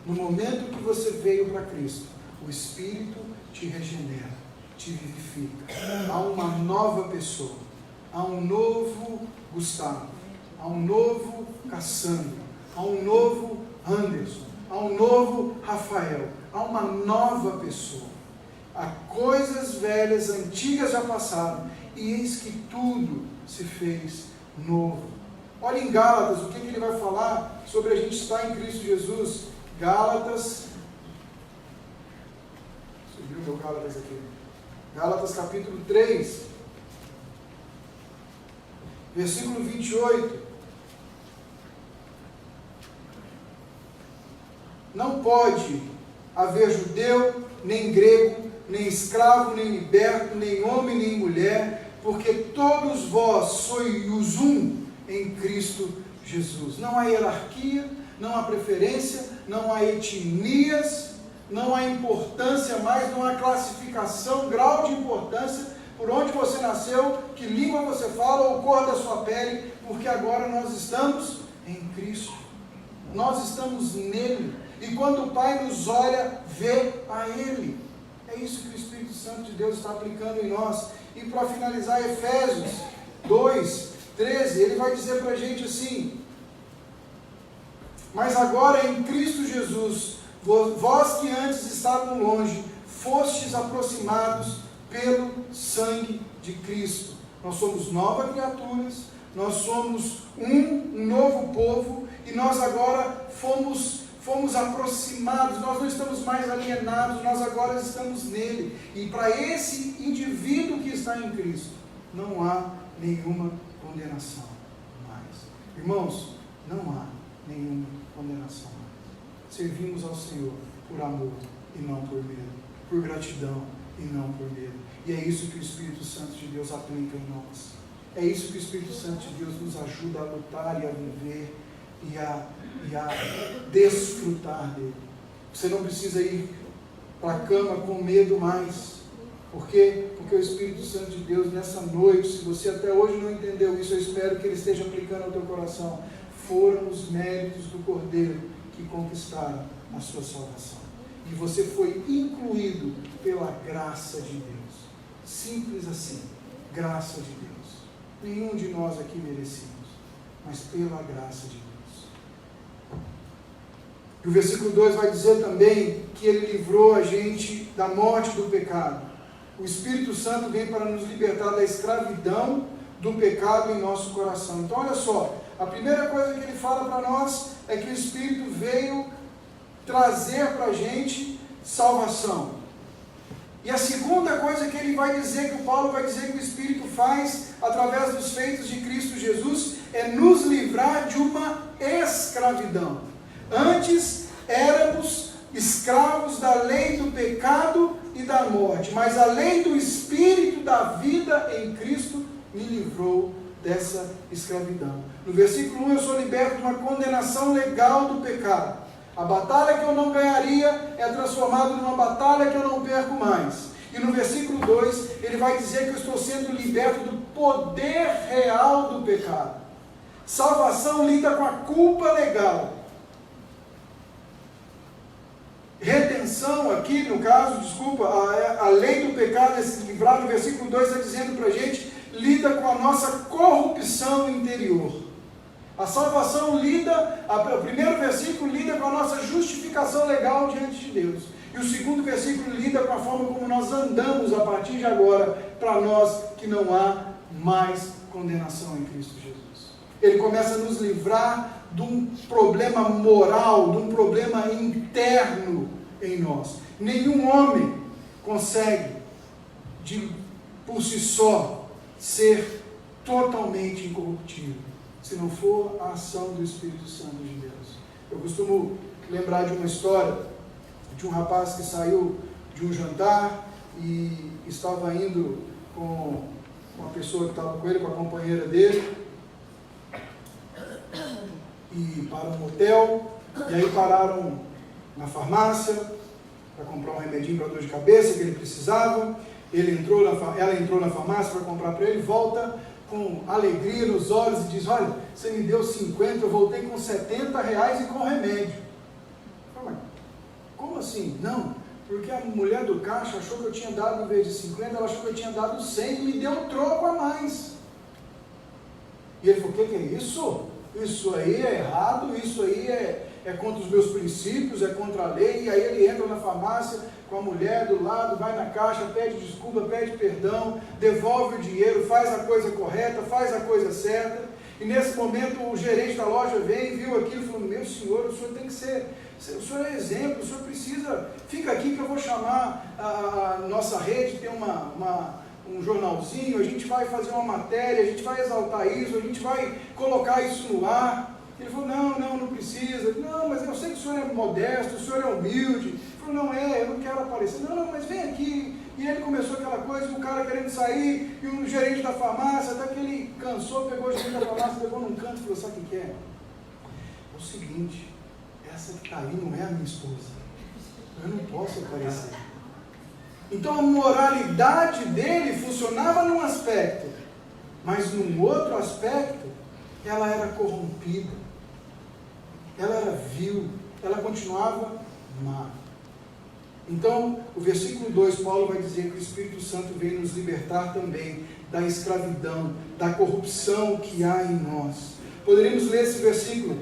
No momento que você veio para Cristo, o Espírito te regenera, te vivifica. Há uma nova pessoa, há um novo Gustavo, há um novo Cassandra, há um novo Anderson, há um novo Rafael, há uma nova pessoa. Há coisas velhas, antigas já passaram, e eis que tudo se fez novo. Olha em Gálatas, o que ele vai falar sobre a gente estar em Cristo Jesus. Gálatas, subiu o meu Gálatas aqui, Gálatas capítulo 3, versículo 28, não pode haver judeu, nem grego, nem escravo, nem liberto, nem homem, nem mulher, porque todos vós sois um em Cristo Jesus. Não há hierarquia, não há preferência, não há etnias, não há importância mais, não há classificação, grau de importância, por onde você nasceu, que língua você fala, ou cor da sua pele, porque agora nós estamos em Cristo, nós estamos nele, e quando o Pai nos olha, vê a Ele. É isso que o Espírito Santo de Deus está aplicando em nós. E para finalizar, Efésios 2:13, ele vai dizer para a gente assim, mas agora em Cristo Jesus, vós que antes estavam longe, fostes aproximados pelo sangue de Cristo. Nós somos novas criaturas, nós somos um novo povo, e nós agora fomos aproximados, nós não estamos mais alienados, nós agora estamos nele. E para esse indivíduo que está em Cristo, não há nenhuma condenação mais. Irmãos, não há nenhuma condenação mais. Servimos ao Senhor por amor e não por medo, por gratidão e não por medo. E é isso que o Espírito Santo de Deus aplica em nós. É isso que o Espírito Santo de Deus nos ajuda a lutar e a viver e a desfrutar dele. Você não precisa ir para a cama com medo mais. Por quê? Porque o Espírito Santo de Deus, nessa noite, se você até hoje não entendeu isso, eu espero que ele esteja aplicando ao teu coração. Foram os méritos do Cordeiro que conquistaram a sua salvação. E você foi incluído pela graça de Deus. Simples assim, graça de Deus. Nenhum de nós aqui merecemos, mas pela graça de Deus. E o versículo 2 vai dizer também que ele livrou a gente da morte do pecado. O Espírito Santo vem para nos libertar da escravidão do pecado em nosso coração. Então olha só, a primeira coisa que ele fala para nós é que o Espírito veio trazer para a gente salvação. E a segunda coisa que ele vai dizer, que o Paulo vai dizer que o Espírito faz através dos feitos de Cristo Jesus, é nos livrar de uma escravidão. Antes éramos escravos da lei do pecado e da morte, mas a lei do Espírito da vida em Cristo me livrou dessa escravidão. No versículo 1, eu sou liberto de uma condenação legal do pecado. A batalha que eu não ganharia é transformada numa batalha que eu não perco mais. E no versículo 2, ele vai dizer que eu estou sendo liberto do poder real do pecado. Salvação lida com a culpa legal. Redenção aqui, no caso, a lei do pecado, esse livrar no versículo 2 está dizendo para a gente, lida com a nossa corrupção interior. A salvação o primeiro versículo lida com a nossa justificação legal diante de Deus. E o segundo versículo lida com a forma como nós andamos a partir de agora, para nós que não há mais condenação em Cristo Jesus. Ele começa a nos livrar de um problema moral, de um problema interno em nós. Nenhum homem consegue, por si só, ser totalmente incorruptível, se não for a ação do Espírito Santo de Deus. Eu costumo lembrar de uma história de um rapaz que saiu de um jantar e estava indo com uma pessoa que estava com ele, com a companheira dele, e para um motel, e aí pararam na farmácia para comprar um remedinho para dor de cabeça que ele precisava. Ela entrou na farmácia para comprar para ele, volta com alegria nos olhos e diz, olha, você me deu 50, eu voltei com R$70 e com remédio. Mas, como assim? Não, porque a mulher do caixa achou que eu tinha dado, em vez de 50, ela achou que eu tinha dado 100 e me deu um troco a mais. E ele falou, o que é isso? Isso aí é errado, isso aí é contra os meus princípios, é contra a lei. E aí ele entra na farmácia com a mulher do lado, vai na caixa, pede desculpa, pede perdão, devolve o dinheiro, faz a coisa correta, faz a coisa certa. E nesse momento o gerente da loja vem, viu aquilo e falou, meu senhor, o senhor tem que ser, o senhor é exemplo, o senhor precisa, fica aqui que eu vou chamar a nossa rede, tem um jornalzinho, a gente vai fazer uma matéria, a gente vai exaltar isso, a gente vai colocar isso no ar. Ele falou, não precisa. Não, mas eu sei que o senhor é modesto, o senhor é humilde. Ele falou, não eu não quero aparecer. Não, mas vem aqui. E ele começou aquela coisa, o cara querendo sair, e o gerente da farmácia, até que ele cansou, pegou o gerente da farmácia, levou num canto e falou, sabe o que é? É o seguinte, essa que está aí não é a minha esposa. Eu não posso aparecer. Então a moralidade dele funcionava num aspecto, mas num outro aspecto, ela era corrompida, ela era vil, ela continuava má. Então, o versículo 2, Paulo vai dizer que o Espírito Santo veio nos libertar também da escravidão, da corrupção que há em nós. Poderíamos ler esse versículo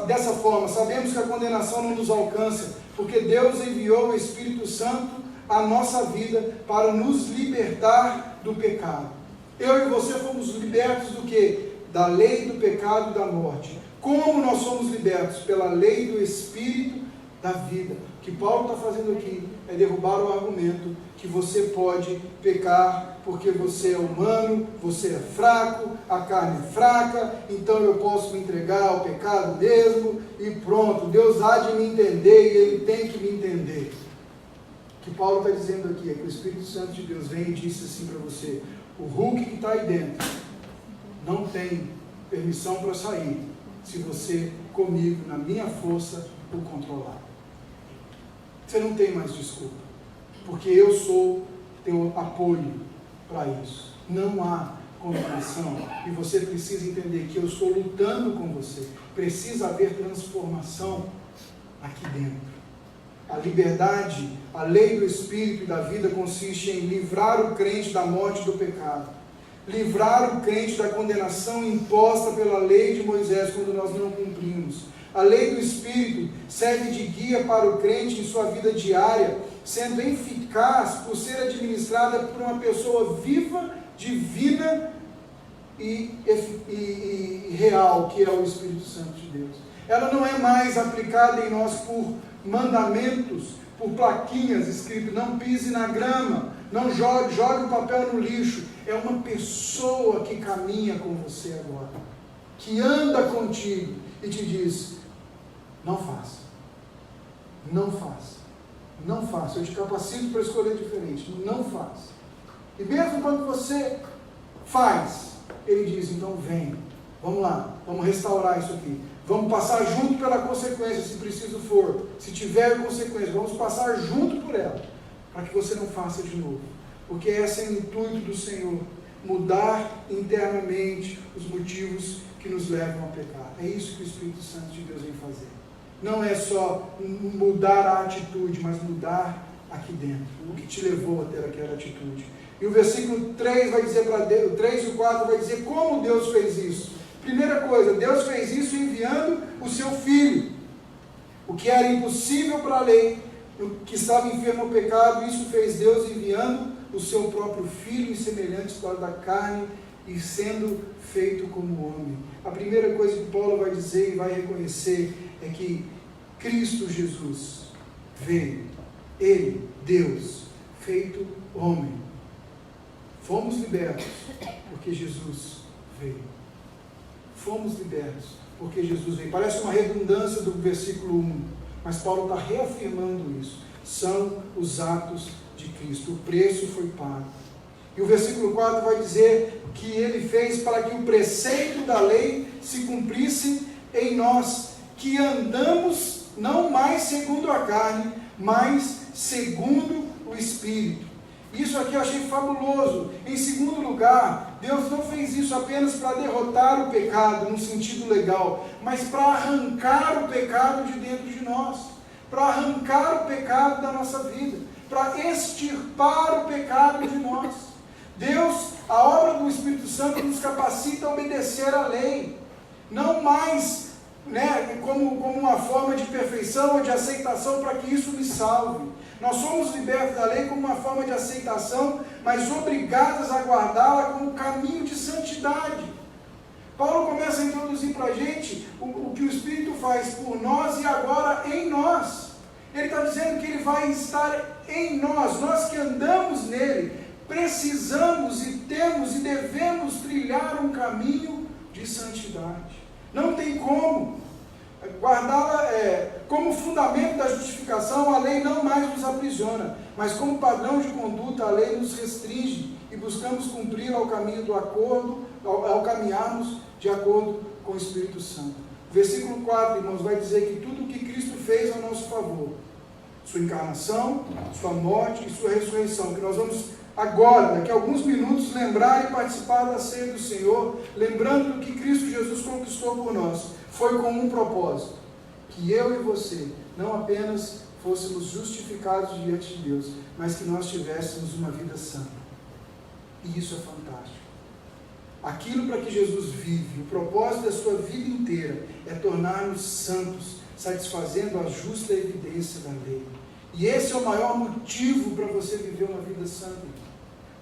dessa forma, sabemos que a condenação não nos alcança, porque Deus enviou o Espírito Santo à nossa vida para nos libertar do pecado. Eu e você fomos libertos do quê? Da lei do pecado e da morte. Como nós somos libertos? Pela lei do Espírito da vida. O que Paulo está fazendo aqui é derrubar o argumento que você pode pecar porque você é humano, você é fraco, a carne é fraca, então eu posso me entregar ao pecado mesmo e pronto, Deus há de me entender e Ele tem que me entender. que Paulo está dizendo aqui é que o Espírito Santo de Deus vem e disse assim para você: o Hulk que está aí dentro não tem permissão para sair se você, comigo, na minha força, o controlar. Você não tem mais desculpa, porque eu sou teu apoio para isso. Não há condenação, e você precisa entender que eu estou lutando com você. Precisa haver transformação aqui dentro. A liberdade, a lei do Espírito e da vida consiste em livrar o crente da morte e do pecado, livrar o crente da condenação imposta pela lei de Moisés quando nós não cumprimos. A lei do Espírito serve de guia para o crente em sua vida diária, sendo eficaz por ser administrada por uma pessoa viva, divina e real, que é o Espírito Santo de Deus. Ela não é mais aplicada em nós por mandamentos, por plaquinhas escritas: não pise na grama, não jogue o papel no lixo. É uma pessoa que caminha com você agora, que anda contigo e te diz: não faça, não faça, não faça, eu te capacito para escolher diferente, não faça. E mesmo quando você faz, ele diz: então vem, vamos lá, vamos restaurar isso aqui, vamos passar junto pela consequência, se preciso for, se tiver consequência, vamos passar junto por ela, para que você não faça de novo, porque esse é o intuito do Senhor, mudar internamente os motivos que nos levam a pecar. É isso que o Espírito Santo de Deus vem fazer. Não é só mudar a atitude, mas mudar aqui dentro, o que te levou a ter aquela atitude. E o versículo 3 vai dizer para Deus, o 3 e o 4 vai dizer como Deus fez isso. Primeira coisa, Deus fez isso enviando o seu Filho. O que era impossível para a lei, que estava enfermo ao pecado, isso fez Deus enviando o seu próprio Filho em semelhante história da carne e sendo feito como homem. A primeira coisa que Paulo vai dizer e vai reconhecer é que Cristo Jesus veio, Ele, Deus, feito homem. Fomos libertos porque Jesus veio. Fomos libertos porque Jesus veio. Parece uma redundância do versículo 1, mas Paulo está reafirmando isso. São os atos de Cristo. O preço foi pago. E o versículo 4 vai dizer que ele fez para que o preceito da lei se cumprisse em nós, que andamos não mais segundo a carne, mas segundo o Espírito. Isso aqui eu achei fabuloso. Em segundo lugar, Deus não fez isso apenas para derrotar o pecado, num sentido legal, mas para arrancar o pecado de dentro de nós, para arrancar o pecado da nossa vida, para extirpar o pecado de nós. Deus, a obra do Espírito Santo nos capacita a obedecer à lei, não mais como uma forma de perfeição ou de aceitação para que isso me salve. Nós somos libertos da lei como uma forma de aceitação, mas obrigados a guardá-la como caminho de santidade. Paulo começa a introduzir para a gente o que o Espírito faz por nós e agora em nós. Ele está dizendo que ele vai estar em nós, nós que andamos nele, precisamos e temos e devemos trilhar um caminho de santidade. Não tem como. Guardá-la como fundamento da justificação, a lei não mais nos aprisiona, mas como padrão de conduta, a lei nos restringe e buscamos cumprir ao caminho do acordo, ao caminharmos de acordo com o Espírito Santo. Versículo 4, irmãos, vai dizer que tudo o que Cristo fez a nosso favor, sua encarnação, sua morte e sua ressurreição, que nós vamos agora, daqui a alguns minutos, lembrar e participar da ceia do Senhor, lembrando do que Cristo Jesus conquistou por nós, foi com um propósito, que eu e você não apenas fôssemos justificados diante de Deus, mas que nós tivéssemos uma vida santa. E isso é fantástico. Aquilo para que Jesus vive, o propósito da sua vida inteira é tornar-nos santos, satisfazendo a justa evidência da lei. E esse é o maior motivo para você viver uma vida santa.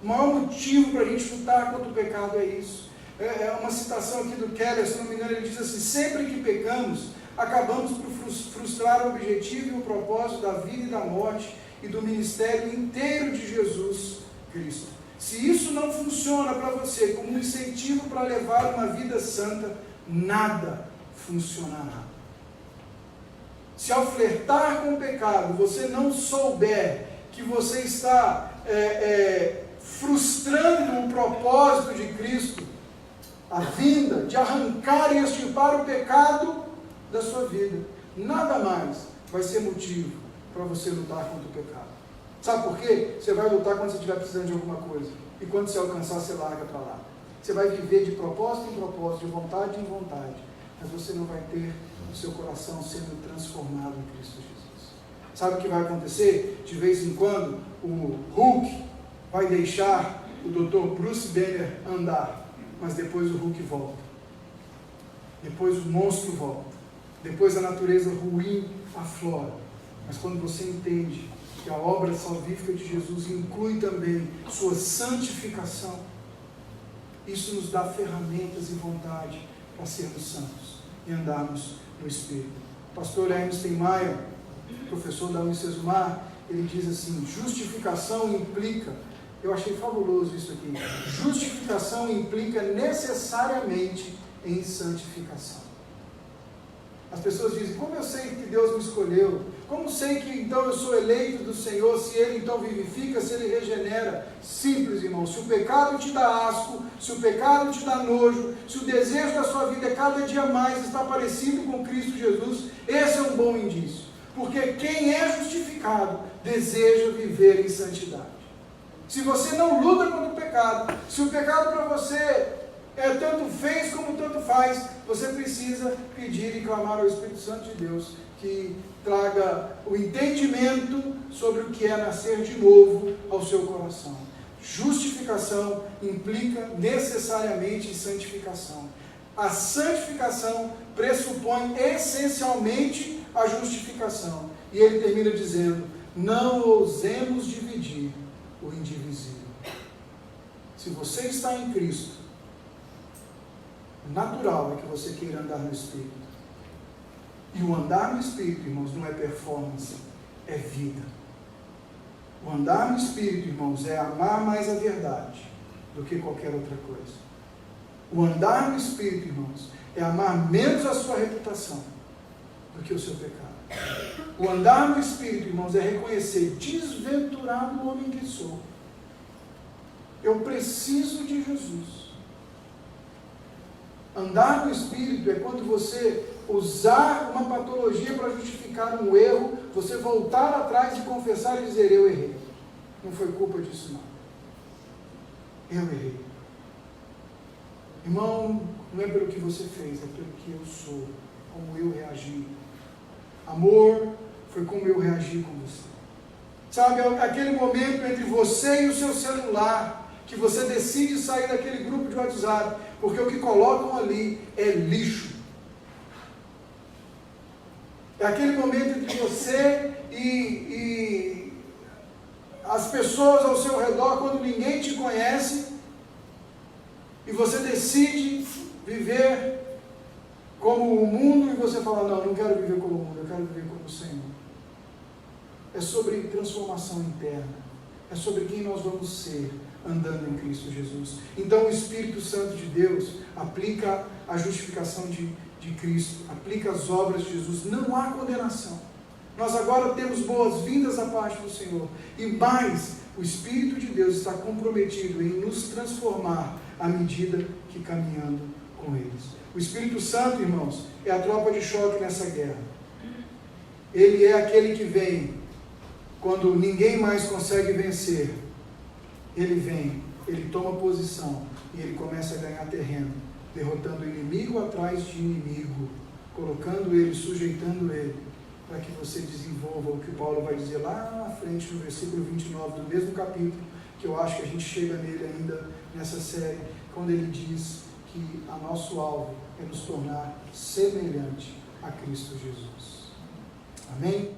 O maior motivo para a gente lutar contra o pecado é isso. É uma citação aqui do Keller, se não me engano, ele diz assim: sempre que pecamos, acabamos por frustrar o objetivo e o propósito da vida e da morte e do ministério inteiro de Jesus Cristo. Se isso não funciona para você como um incentivo para levar uma vida santa, nada funcionará. Se ao flertar com o pecado você não souber que você está frustrando o propósito de Cristo, a vinda de arrancar e extirpar o pecado da sua vida, nada mais vai ser motivo para você lutar contra o pecado. Sabe por quê? Você vai lutar quando você estiver precisando de alguma coisa. E quando você alcançar, você larga para lá. Você vai viver de propósito em propósito, de vontade em vontade. Mas você não vai ter o seu coração sendo transformado em Cristo Jesus. Sabe o que vai acontecer? De vez em quando, o Hulk vai deixar o Dr. Bruce Banner andar. Mas depois o Hulk volta. Depois o monstro volta. Depois a natureza ruim aflora. Mas quando você entende que a obra salvífica de Jesus inclui também sua santificação, isso nos dá ferramentas e vontade para sermos santos e andarmos no Espírito. O pastor Ernest Steinmeier, professor da Unicesumar, ele diz assim: justificação implica, eu achei fabuloso isso aqui, justificação implica necessariamente em santificação. As pessoas dizem: como eu sei que Deus me escolheu? Como sei que então eu sou eleito do Senhor, se Ele então vivifica, se Ele regenera? Simples, irmão. Se o pecado te dá asco, se o pecado te dá nojo, se o desejo da sua vida cada dia mais está parecido com Cristo Jesus, esse é um bom indício. Porque quem é justificado deseja viver em santidade. Se você não luta contra o pecado, se o pecado para você tanto fez como tanto faz, você precisa pedir e clamar ao Espírito Santo de Deus que traga o entendimento sobre o que é nascer de novo ao seu coração. Justificação implica necessariamente santificação. A santificação pressupõe essencialmente a justificação. E ele termina dizendo: não ousemos dividir o indivisível. Se você está em Cristo, natural é que você queira andar no Espírito. E o andar no Espírito, irmãos, não é performance, é vida. O andar no Espírito, irmãos, é amar mais a verdade do que qualquer outra coisa. O andar no Espírito, irmãos, é amar menos a sua reputação do que o seu pecado. O andar no Espírito, irmãos, é reconhecer: desventurado homem que sou, eu preciso de Jesus. Andar no Espírito é quando você usar uma patologia para justificar um erro, você voltar atrás e confessar e dizer: eu errei. Não foi culpa disso, não. Eu errei. Irmão, não é pelo que você fez, é pelo que eu sou, como eu reagi. Amor foi como eu reagi com você. Sabe, aquele momento entre você e o seu celular, que você decide sair daquele grupo de WhatsApp, porque o que colocam ali é lixo. É aquele momento entre você e as pessoas ao seu redor, quando ninguém te conhece, e você decide viver como o mundo, e você fala: não, não quero viver como o mundo, eu quero viver como o Senhor. É sobre transformação interna, é sobre quem nós vamos ser andando em Cristo Jesus. Então o Espírito Santo de Deus aplica a justificação de Cristo, aplica as obras de Jesus. Não há condenação. Nós agora temos boas-vindas da parte do Senhor. E mais, o Espírito de Deus está comprometido em nos transformar à medida que caminhando com eles. O Espírito Santo, irmãos, é a tropa de choque nessa guerra. Ele é aquele que vem quando ninguém mais consegue vencer. Ele vem, ele toma posição e ele começa a ganhar terreno, derrotando o inimigo atrás de inimigo, colocando ele, sujeitando ele, para que você desenvolva o que Paulo vai dizer lá na frente, no versículo 29 do mesmo capítulo, que eu acho que a gente chega nele ainda nessa série, quando ele diz que a nosso alvo é nos tornar semelhante a Cristo Jesus. Amém?